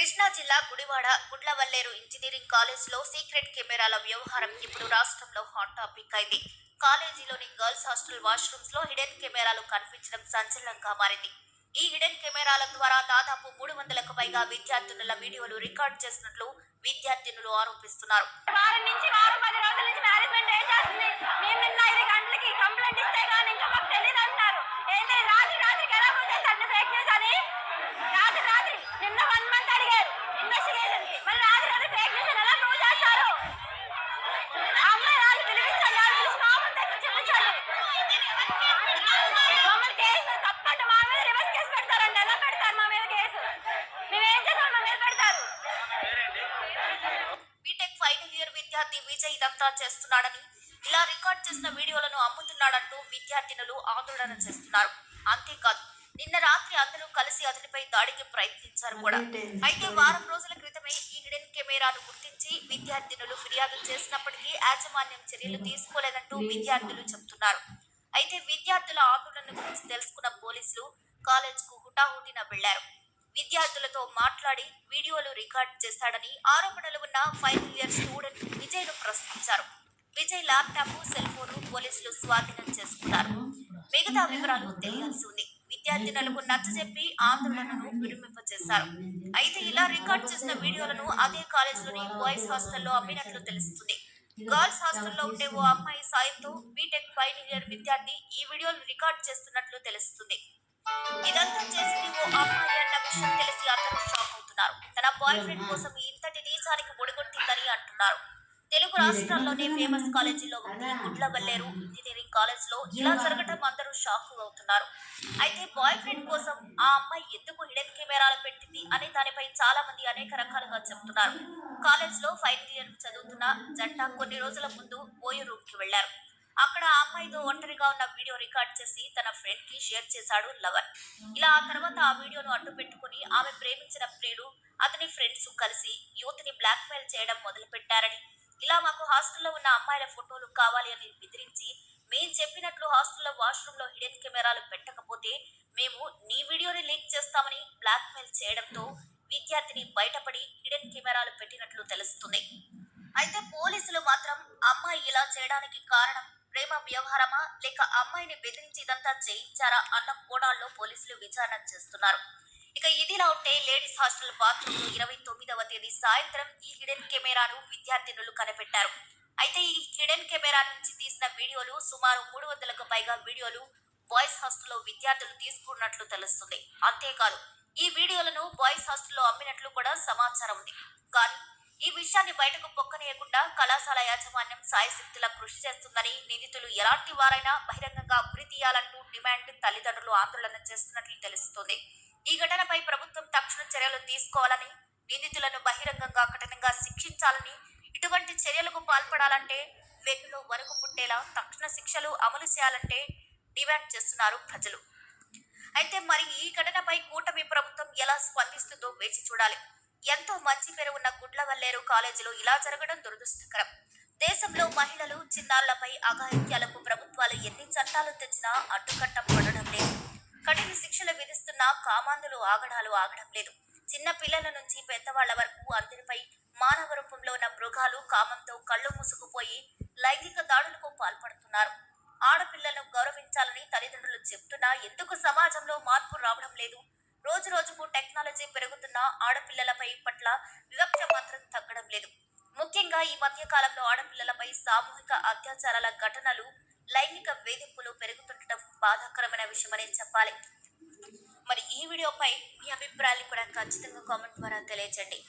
కృష్ణా జిల్లా గుడివాడ గుడ్లవల్లేరు ఇంజనీరింగ్ కాలేజ్లో సీక్రెట్ కెమెరాల వ్యవహారం ఇప్పుడు రాష్ట్రంలో హాట్ టాపిక్ అయింది. కాలేజీలోని గర్ల్స్ హాస్టల్ వాష్రూమ్స్ లో హిడెన్ కెమెరాలు కనిపించడం సంచలనంగా మారింది. ఈ హిడెన్ కెమెరాల ద్వారా దాదాపు 300కు పైగా విద్యార్థినుల వీడియోలు రికార్డ్ చేసినట్లు విద్యార్థినులు ఆరోపిస్తున్నారు. బీటెక్ ఫైనల్ ఇయర్ విద్యార్థి విజయ్ ఇదంతా చేస్తున్నాడని, ఇలా రికార్డ్ చేసిన వీడియోలను అమ్ముతున్నాడంటూ విద్యార్థినులు ఆందోళన చేస్తున్నారు. అంతేకాదు, నిన్న రాత్రి అందరూ కలిసి అతనిపై దాడికి ప్రయత్నించారు కూడా. అయితే వారం రోజుల క్రితమే ఈ హిడెన్ కెమెరాను గుర్తించి విద్యార్థినులు ఫిర్యాదు చేసినప్పటికీ యాజమాన్యం చర్యలు తీసుకోలేదంటూ విద్యార్థులు చెబుతున్నారు. అయితే విద్యార్థుల ఆందోళన గురించి తెలుసుకున్న పోలీసులు కాలేజ్ కు హుటాహుటిన వెళ్లారు. విద్యార్థులతో మాట్లాడి వీడియోలు రికార్డ్ చేశాడని ఆరోపణలు ఉన్న ఫైనల్ ఇయర్ స్టూడెంట్ విజయ్ ను ప్రశ్నించారు. విజయ్ ల్యాప్టాప్, సెల్ ఫోన్ పోలీసులు స్వాధీనం చేసుకున్నారు. మిగతా వివరాలు తెలియాల్సి ఉంది. విద్యార్థినులకు నచ్చజెప్పి ఆందోళనను విరమింపజేశారు. అయితే ఇలా రికార్డ్ చేసిన వీడియోలను అదే కాలేజీలోని బాయ్స్ హాస్టల్లో అమ్మినట్లు తెలుస్తుంది. గర్ల్స్ హాస్టల్లో ఉండే ఓ అమ్మాయి సాయంతో బీటెక్ ఫైనల్ ఇయర్ విద్యార్థి ఈ వీడియోలు రికార్డ్ చేస్తున్నట్లు తెలుస్తుంది. ఇదంతా చేసింది ఓ అమ్మాయి అన్న విషయం తెలిసి అందరూ షాక్ అవుతున్నారు. తన బాయ్ ఫ్రెండ్ కోసం ఇంతటి నీచానికి ఒడిగొట్టిందని అంటున్నారు. తెలుగు రాష్ట్రాల్లోనే ఫేమస్ కాలేజీలో ఉంది గుడ్లవల్లేరు ఇంజనీరింగ్ కాలేజ్ లో ఇలా జరగటం అందరూ షాక్ అవుతున్నారు. అయితే బాయ్ ఫ్రెండ్ కోసం ఆ అమ్మాయి ఎందుకు హిడెన్ కెమెరాలు పెట్టింది అనే దానిపై చాలా మంది అనేక రకాలుగా చెబుతున్నారు. కాలేజ్ లో ఫైనల్ ఇయర్ చదువుతున్న జంట కొన్ని రోజుల ముందు ఓయూ రూమ్ కి వెళ్లారు. అక్కడ ఆ అమ్మాయితో ఒంటరిగా ఉన్న వీడియో రికార్డ్ చేసి తన ఫ్రెండ్ కి షేర్ చేశాడు లవర్. ఇలా ఆ తర్వాత ఆ వీడియోను అడ్డు పెట్టుకుని ఆమె ప్రేమించిన ప్రియుడు, అతని ఫ్రెండ్స్ కలిసి యువతిని బ్లాక్ మెయిల్ చేయడం మొదలు పెట్టారని, ఇలా మాకు హాస్టల్లో ఉన్న అమ్మాయిల ఫోటోలు కావాలి అని బెదిరించి, మేం చెప్పినట్లు హాస్టల్లో వాష్రూమ్ లో హిడెన్ కెమెరాలు పెట్టకపోతే మేము నీ వీడియోని లీక్ చేస్తామని బ్లాక్ మెయిల్ చేయడంతో విద్యార్థిని బయటపడి హిడెన్ కెమెరాలు పెట్టినట్లు తెలుస్తుంది. అయితే పోలీసులు మాత్రం అమ్మాయి ఇలా చేయడానికి కారణం ప్రేమ వ్యవహారమా లేక అమ్మాయిని బెదిరించి ఇదంతా చేయించారా అన్న కోణాల్లో పోలీసులు విచారణ చేస్తున్నారు. ఇక ఇదిలా ఉంటే లేడీస్ హాస్టల్ బాత్రూమ్ 29వ తేదీ సాయంత్రం ఈ హిడెన్ కెమెరాను విద్యార్థినులు కనిపెట్టారు. అయితే ఈ హిడెన్ కెమెరా నుంచి తీసిన వీడియోలు సుమారు 300కు పైగా వీడియోలు బాయ్స్ హాస్టల్లో విద్యార్థులు తీసుకున్నట్లు తెలుస్తుంది. అంతేకాదు, ఈ వీడియోలను బాయ్స్ హాస్టల్లో అమ్మినట్లు కూడా సమాచారం ఉంది. కానీ ఈ విషయాన్ని బయటకు పొక్కనేయకుండా కళాశాల యాజమాన్యం సాయశక్తుల కృషి చేస్తుందని, నిందితులు ఎలాంటి వారైనా బహిరంగంగా ఉరి తీయాలంటూ డిమాండ్ తల్లిదండ్రులు ఆందోళన చేస్తున్నట్లు తెలుస్తుంది. ఈ ఘటనపై ప్రభుత్వం తక్షణ చర్యలు తీసుకోవాలని, నిందితులను బహిరంగంగా కఠినంగా శిక్షించాలని, ఇటువంటి చర్యలకు పాల్పడాలంటే వెన్నులో వణుకు పుట్టేలా తక్షణ శిక్షలు అమలు చేయాలంటే డిమాండ్ చేస్తున్నారు ప్రజలు. అయితే మరి ఈ ఘటనపై కూటమి ప్రభుత్వం ఎలా స్పందిస్తుందో వేచి చూడాలి. ఎంతో మంచి పేరు ఉన్న గుడ్లవల్లేరు కాలేజీలో ఇలా జరగడం దురదృష్టకరం. దేశంలో మహిళలు, చిన్నారులపై అఘాయిత్యాలకు ప్రభుత్వాలు ఎన్ని చట్టాలు తెచ్చినా అడ్డుకట్ట పడడం లేదు. కఠిన శిక్షలు విధిస్తున్నా కామాంధులు ఆగడం లేదు. చిన్న పిల్లల నుంచి పెద్దవాళ్ల వరకు అందరిపై మానవ రూపంలో ఉన్న మృగాలు కామంతో కళ్ళు మూసుకుపోయి లైంగిక దాడులకు పాల్పడుతున్నారు. ఆడపిల్లలను గౌరవించాలని తల్లిదండ్రులు చెబుతున్నా ఎందుకు సమాజంలో మార్పు రావడం లేదు? రోజు రోజుకు టెక్నాలజీ పెరుగుతున్న ఆడపిల్లలపై పట్ల వివక్ష మాత్రం తగ్గడం లేదు. ముఖ్యంగా ఈ మధ్య కాలంలో ఆడపిల్లలపై సామూహిక అత్యాచారాల ఘటనలు, లైంగిక వేధింపులు పెరుగుతుండటం బాధాకరమైన విషయమనే చెప్పాలి. మరి ఈ వీడియోపై మీ అభిప్రాయాలు కూడా ఖచ్చితంగా కామెంట్ ద్వారా తెలియజేయండి.